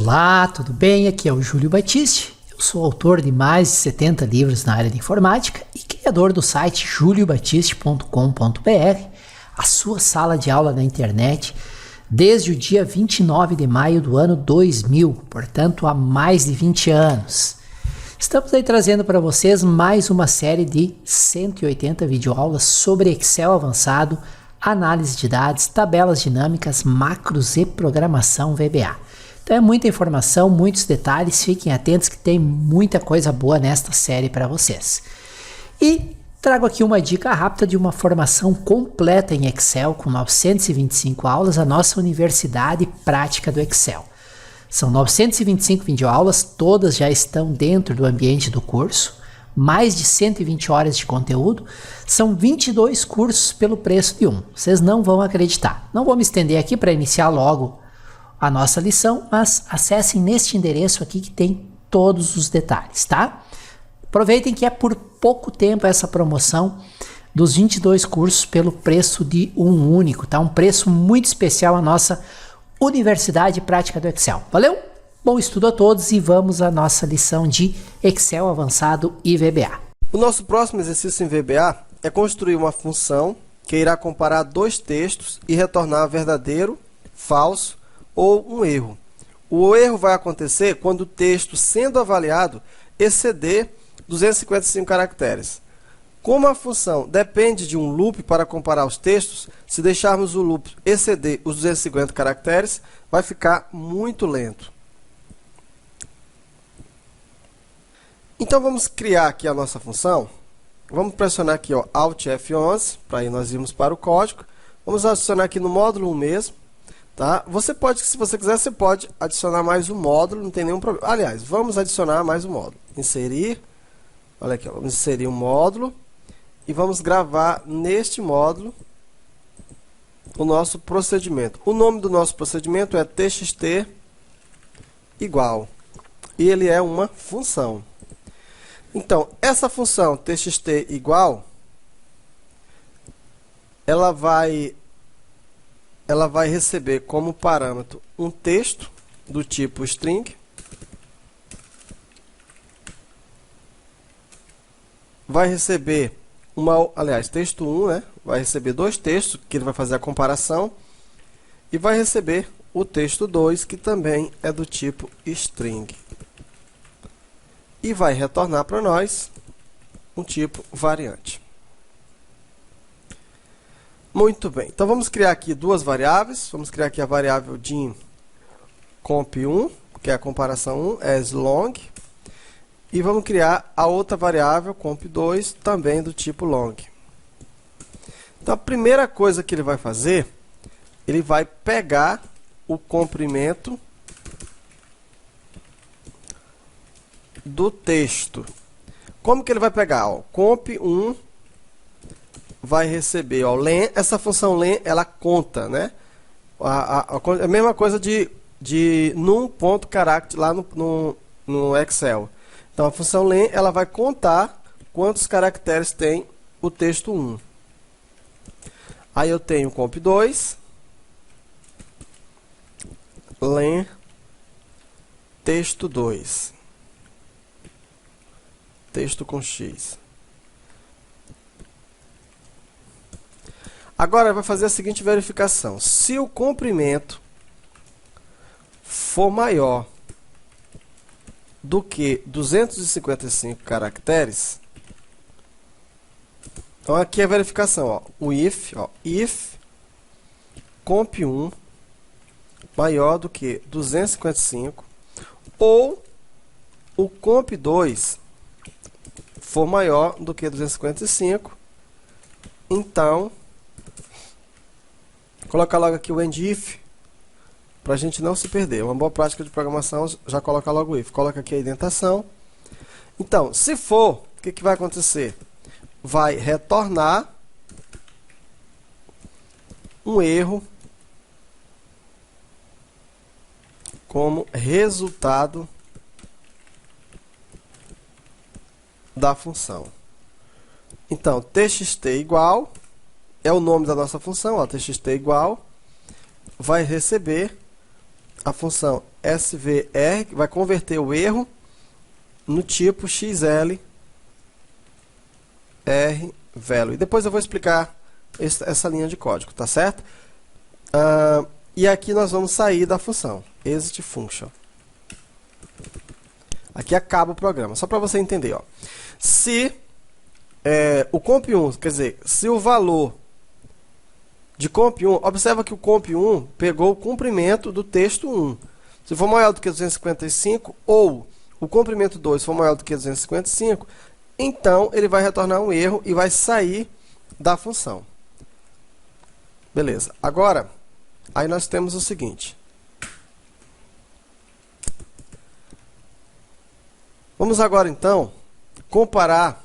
Olá, tudo bem? Aqui é o Júlio Batiste. Eu sou autor de mais de 70 livros na área de informática e criador do site juliobatiste.com.br, a sua sala de aula na internet, desde o dia 29 de maio do ano 2000, portanto há mais de 20 anos. Estamos aí trazendo para vocês mais uma série de 180 videoaulas sobre Excel avançado, análise de dados, tabelas dinâmicas, macros e programação VBA. Então é muita informação, muitos detalhes, fiquem atentos que tem muita coisa boa nesta série para vocês. E trago aqui uma dica rápida de uma formação completa em Excel com 925 aulas, a nossa Universidade Prática do Excel. São 925 videoaulas, todas já estão dentro do ambiente do curso, mais de 120 horas de conteúdo, são 22 cursos pelo preço de um. Vocês não vão acreditar. Não vou me estender aqui para iniciar logo a nossa lição, mas acessem neste endereço aqui que tem todos os detalhes, tá? Aproveitem que é por pouco tempo essa promoção dos 22 cursos pelo preço de um único, tá? Um preço muito especial à nossa Universidade Prática do Excel. Valeu? Bom estudo a todos e vamos à nossa lição de Excel avançado e VBA. O nosso próximo exercício em VBA é construir uma função que irá comparar dois textos e retornar verdadeiro, falso ou um erro. O erro vai acontecer quando o texto, sendo avaliado, exceder 255 caracteres. Como a função depende de um loop para comparar os textos, se deixarmos o loop exceder os 250 caracteres, vai ficar muito lento. Então, vamos criar aqui a nossa função. Vamos pressionar aqui, ó, Alt F11, para aí nós irmos para o código. Vamos adicionar aqui no módulo 1 mesmo. Tá? Você pode, se você quiser, você pode adicionar mais um módulo, não tem nenhum problema. Aliás, vamos adicionar mais um módulo. Inserir, olha aqui, ó, vamos inserir um módulo e vamos gravar neste módulo o nosso procedimento. O nome do nosso procedimento é txt igual, e ele é uma função. Então, essa função txt igual, ela vai receber como parâmetro um texto do tipo string, vai receber texto 1, né? Vai receber dois textos, que ele vai fazer a comparação, e vai receber o texto 2, que também é do tipo string. E vai retornar para nós um tipo variante. Muito bem, então vamos criar aqui duas variáveis. Vamos criar aqui a variável de comp1, que é a comparação 1, asLong. E vamos criar a outra variável, comp2, também do tipo long. Então, a primeira coisa que ele vai fazer, ele vai pegar o comprimento do texto. Como que ele vai pegar? Ó, comp1 vai receber, ó, len, essa função len, ela conta, né? A mesma coisa de num.character lá no Excel. Então, a função len, ela vai contar quantos caracteres tem o texto 1. Aí eu tenho comp2, len, texto 2. Texto com x. Agora, vai fazer a seguinte verificação. Se o comprimento for maior do que 255 caracteres, então aqui é a verificação, ó, o if comp1 maior do que 255 ou o comp2 for maior do que 255, então coloca logo aqui o end if, para a gente não se perder. Uma boa prática de programação, já coloca logo o if. Coloca aqui a indentação. Então, se for, o que vai acontecer? Vai retornar um erro como resultado da função. Então, txt igual é o nome da nossa função, ó, txt igual, vai receber a função SVR, que vai converter o erro no tipo XL R value. E depois eu vou explicar essa linha de código, tá certo? E aqui nós vamos sair da função exit function. Aqui acaba o programa, só para você entender, ó. Se o comp1, quer dizer, se o valor de comp1, observa que o comp1 pegou o comprimento do texto 1. Se for maior do que 255, ou o comprimento 2 for maior do que 255, então ele vai retornar um erro e vai sair da função. Beleza. Agora, aí nós temos o seguinte. Vamos agora, então, comparar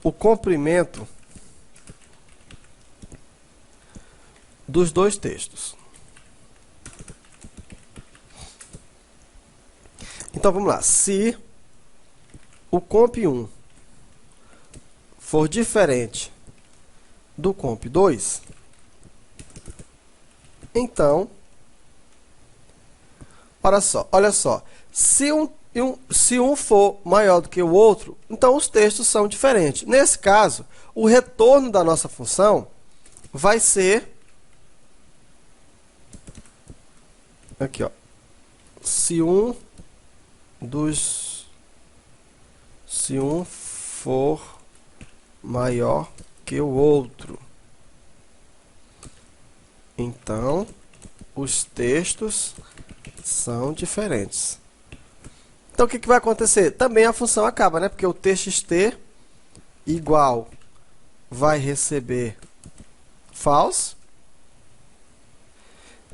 o comprimento dos dois textos. Então, vamos lá. Se o comp1 for diferente do comp2, então, olha só. Se um for maior do que o outro, então os textos são diferentes. Nesse caso, o retorno da nossa função vai ser aqui, ó. Se um for maior que o outro, então os textos são diferentes. Então, o que vai acontecer? Também a função acaba, né? Porque o txt igual vai receber false.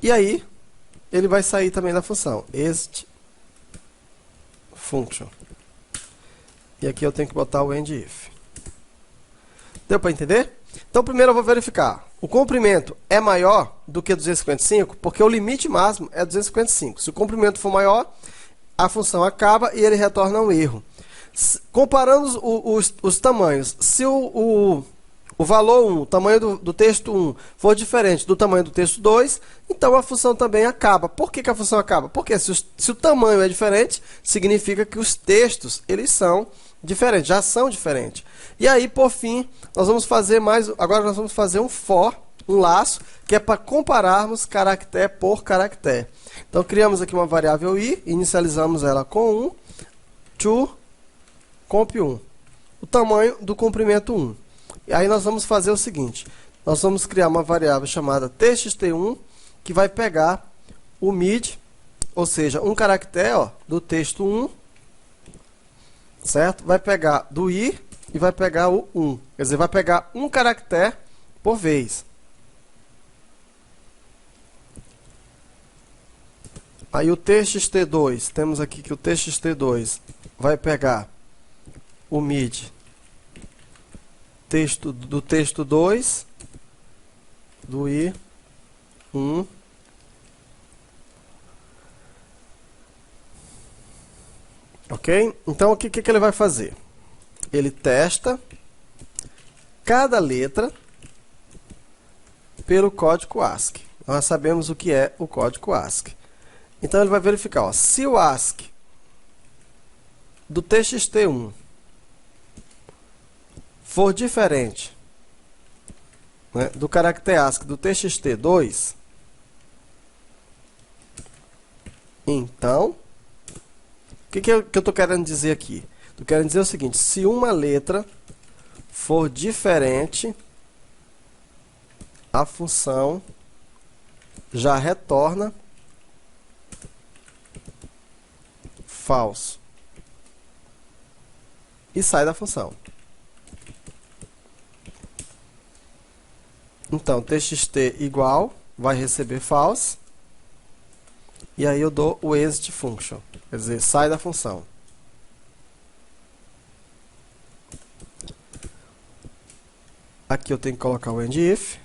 E aí, ele vai sair também da função exit function. E aqui eu tenho que botar o end if. Deu para entender? Então, primeiro eu vou verificar. O comprimento é maior do que 255, porque o limite máximo é 255. Se o comprimento for maior, a função acaba e ele retorna um erro. Comparando os tamanhos, se o valor 1, o tamanho do texto 1, for diferente do tamanho do texto 2, então a função também acaba. Por que a função acaba? Porque se o tamanho é diferente, significa que os textos eles são diferentes, já são diferentes. E aí, por fim, agora nós vamos fazer um for, um laço, que é para compararmos caractere por caractere. Então, criamos aqui uma variável i, inicializamos ela com 1, to comp1, o tamanho do comprimento 1. E aí nós vamos fazer o seguinte, nós vamos criar uma variável chamada txt1, que vai pegar o mid, ou seja, um caractere do texto 1, certo? Vai pegar do i e vai pegar o 1, quer dizer, vai pegar um caractere por vez. Aí o txt2, temos aqui que o txt2 vai pegar o mid do texto 2, do i 1, ok? Então, o que ele vai fazer? Ele testa cada letra pelo código ASCII. Nós sabemos o que é o código ASCII. Então, ele vai verificar, se o ASCII do txt1 for diferente, né, do caractere ASCII do txt2, então, o que eu estou querendo dizer aqui? Estou querendo dizer o seguinte, se uma letra for diferente, a função já retorna falso e sai da função. Então, txt igual vai receber false e aí eu dou o exit function, quer dizer, sai da função. Aqui eu tenho que colocar o end if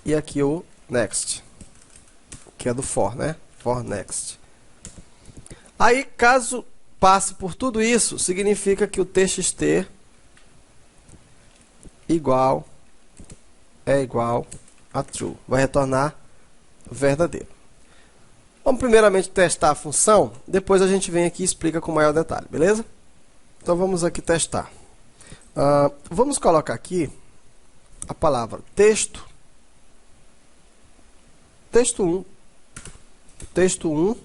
e aqui o next, que é do for, né? For next. Aí, caso passe por tudo isso, significa que o txt igual é igual a true. Vai retornar verdadeiro. Vamos primeiramente testar a função, depois a gente vem aqui e explica com maior detalhe, beleza? Então vamos aqui testar. Vamos colocar aqui a palavra texto 1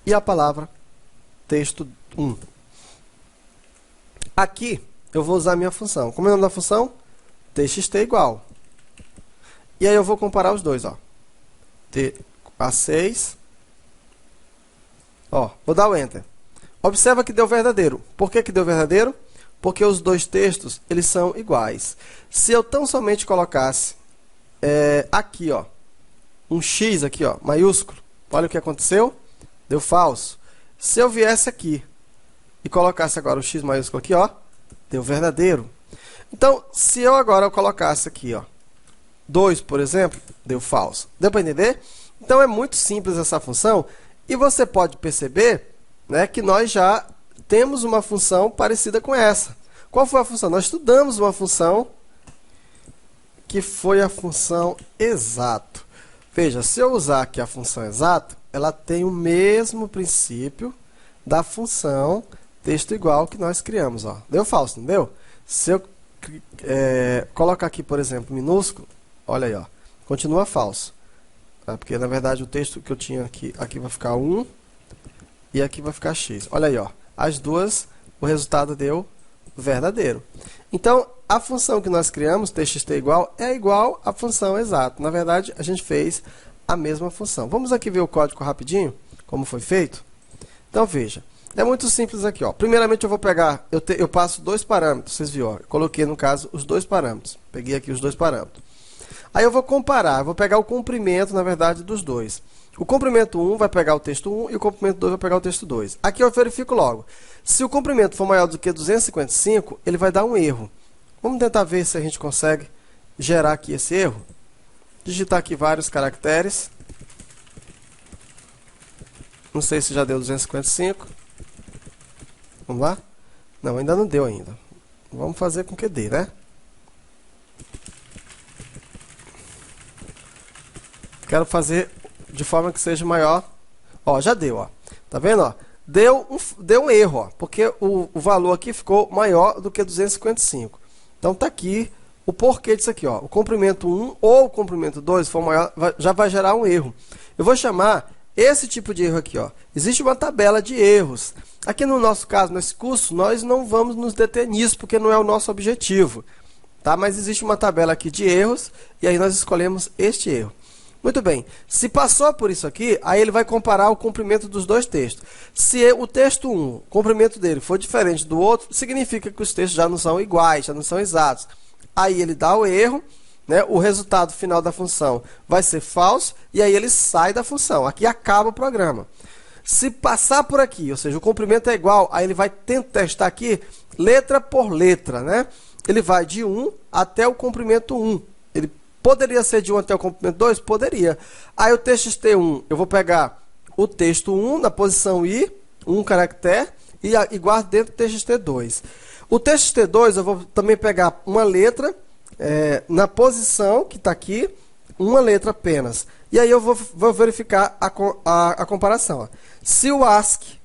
e a palavra texto 1. Aqui eu vou usar a minha função. Como é o nome da função? txt igual. E aí eu vou comparar os dois, ó. A6. Ó, vou dar o Enter. Observa que deu verdadeiro. Por que que deu verdadeiro? Porque os dois textos, eles são iguais. Se eu tão somente colocasse aqui, ó, um X aqui, ó, maiúsculo, olha o que aconteceu. Deu falso. Se eu viesse aqui e colocasse agora o X maiúsculo aqui, ó, deu verdadeiro. Então, se eu agora colocasse aqui, ó, 2, por exemplo, deu falso. Deu para entender? Então, é muito simples essa função. E você pode perceber, né, que nós já temos uma função parecida com essa. Qual foi a função? Nós estudamos uma função que foi a função exato. Veja, se eu usar aqui a função exato, ela tem o mesmo princípio da função texto igual que nós criamos. Ó. Deu falso, não deu? Se eu colocar aqui, por exemplo, minúsculo, olha aí, ó, continua falso. Tá? Porque, na verdade, o texto que eu tinha aqui vai ficar 1 e aqui vai ficar x. Olha aí, ó, as duas, o resultado deu verdadeiro. Então, a função que nós criamos, txt igual, é igual à função exato. Na verdade, a gente fez a mesma função. Vamos aqui ver o código rapidinho, como foi feito. Então, veja. É muito simples aqui, ó. Primeiramente, eu vou pegar, eu passo dois parâmetros, vocês viram, ó. Eu coloquei, no caso, os dois parâmetros. Peguei aqui os dois parâmetros. Aí eu vou comparar, eu vou pegar o comprimento, na verdade, dos dois. O comprimento 1 vai pegar o texto 1 e o comprimento 2 vai pegar o texto 2. Aqui eu verifico logo. Se o comprimento for maior do que 255, ele vai dar um erro. Vamos tentar ver se a gente consegue gerar aqui esse erro. Digitar aqui vários caracteres. Não sei se já deu 255. Vamos lá? Não, ainda não deu ainda. Vamos fazer com que dê, né? Quero fazer de forma que seja maior. Ó, já deu, ó. Tá vendo, ó? Deu um erro, ó, porque o valor aqui ficou maior do que 255. Então, tá aqui o porquê disso aqui, ó. O comprimento 1 ou o comprimento 2 for maior, já vai gerar um erro. Eu vou chamar esse tipo de erro aqui, ó. Existe uma tabela de erros. Aqui no nosso caso, nesse curso, nós não vamos nos deter nisso, porque não é o nosso objetivo. Tá? Mas existe uma tabela aqui de erros, e aí nós escolhemos este erro. Muito bem, se passou por isso aqui, aí ele vai comparar o comprimento dos dois textos. Se o texto 1, o comprimento dele for diferente do outro, significa que os textos já não são iguais, já não são exatos. Aí ele dá o erro, né? O resultado final da função vai ser falso, e aí ele sai da função. Aqui acaba o programa. Se passar por aqui, ou seja, o comprimento é igual, aí ele vai testar aqui letra por letra, né? Ele vai de 1 até o comprimento 1. Ele poderia ser de 1 até o comprimento 2? Poderia. Aí o txt1, eu vou pegar o texto 1 na posição i, um caractere, e guardo dentro do txt2. O txt2, eu vou também pegar uma letra na posição que está aqui, uma letra apenas. E aí eu vou verificar a comparação. Ó. Se o ASCII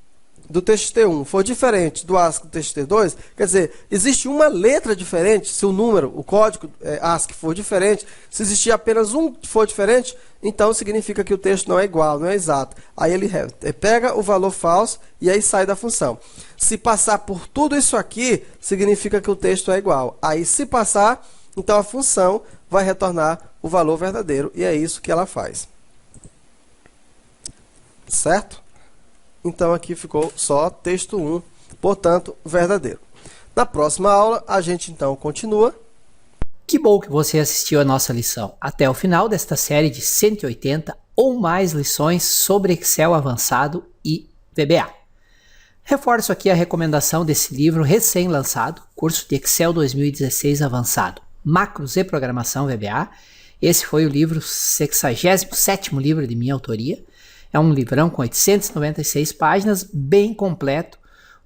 do txt1 for diferente do ASCII do txt2, quer dizer, existe uma letra diferente, se o número, o código ASCII for diferente, se existir apenas um que for diferente, então significa que o texto não é igual, não é exato. Aí ele pega o valor falso e aí sai da função. Se passar por tudo isso aqui, significa que o texto é igual. Aí se passar, então a função vai retornar o valor verdadeiro e é isso que ela faz. Certo? Então, aqui ficou só texto 1, portanto, verdadeiro. Na próxima aula, a gente, então, continua. Que bom que você assistiu a nossa lição até o final desta série de 180 ou mais lições sobre Excel avançado e VBA. Reforço aqui a recomendação desse livro recém-lançado, curso de Excel 2016 avançado, Macros e Programação VBA. Esse foi o livro, 67º livro de minha autoria. É um livrão com 896 páginas, bem completo,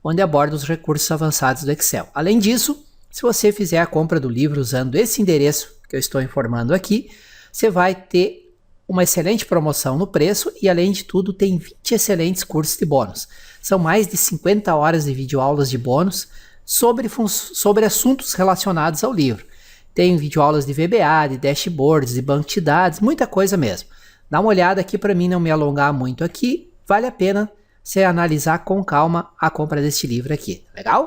onde aborda os recursos avançados do Excel. Além disso, se você fizer a compra do livro usando esse endereço que eu estou informando aqui, você vai ter uma excelente promoção no preço e, além de tudo, tem 20 excelentes cursos de bônus. São mais de 50 horas de videoaulas de bônus sobre assuntos relacionados ao livro. Tem videoaulas de VBA, de dashboards, de banco de dados, muita coisa mesmo. Dá uma olhada aqui para mim não me alongar muito aqui. Vale a pena você analisar com calma a compra deste livro aqui. Legal?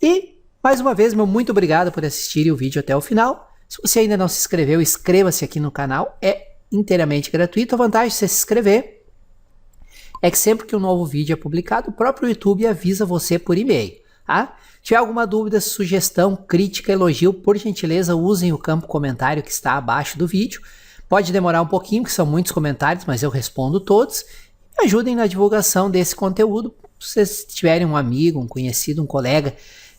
E, mais uma vez, meu muito obrigado por assistir o vídeo até o final. Se você ainda não se inscreveu, inscreva-se aqui no canal. É inteiramente gratuito. A vantagem de você se inscrever é que sempre que um novo vídeo é publicado, o próprio YouTube avisa você por e-mail. Tá? Se tiver alguma dúvida, sugestão, crítica, elogio, por gentileza, usem o campo comentário que está abaixo do vídeo. Pode demorar um pouquinho, porque são muitos comentários, mas eu respondo todos. Me ajudem na divulgação desse conteúdo. Se vocês tiverem um amigo, um conhecido, um colega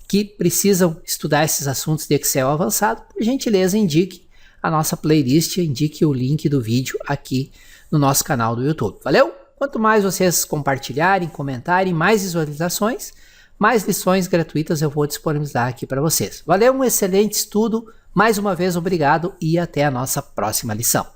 que precisam estudar esses assuntos de Excel avançado, por gentileza, indique a nossa playlist, indique o link do vídeo aqui no nosso canal do YouTube. Valeu? Quanto mais vocês compartilharem, comentarem, mais visualizações, mais lições gratuitas eu vou disponibilizar aqui para vocês. Valeu, um excelente estudo. Mais uma vez, obrigado e até a nossa próxima lição.